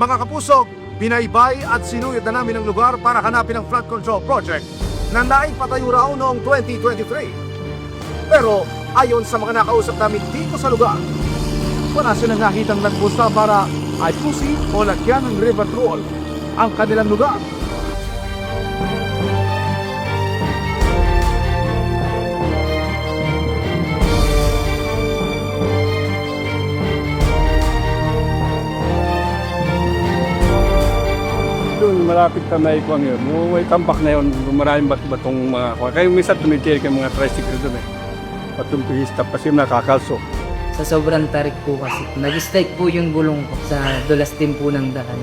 Mga kapusok, binaybay at sinuyod na namin ang lugar para hanapin ang flood control project na naipatayo raw noong 2023. Pero ayon sa mga nakausap namin dito sa lugar, wala silang nakitang nagpusta para ayusin o lagyan ng river troll ang kanilang lugar. Doon malapit na may kuwang yun. May tambak na yun. Maraming batong mga kuwang. Kaya minsan tumitir kayo mga tricycle doon eh. Batong pihista pa siya nakakalso. Sa sobrang tarik po kasi, nag-strike po yung gulong ko sa dulas din po ng daan.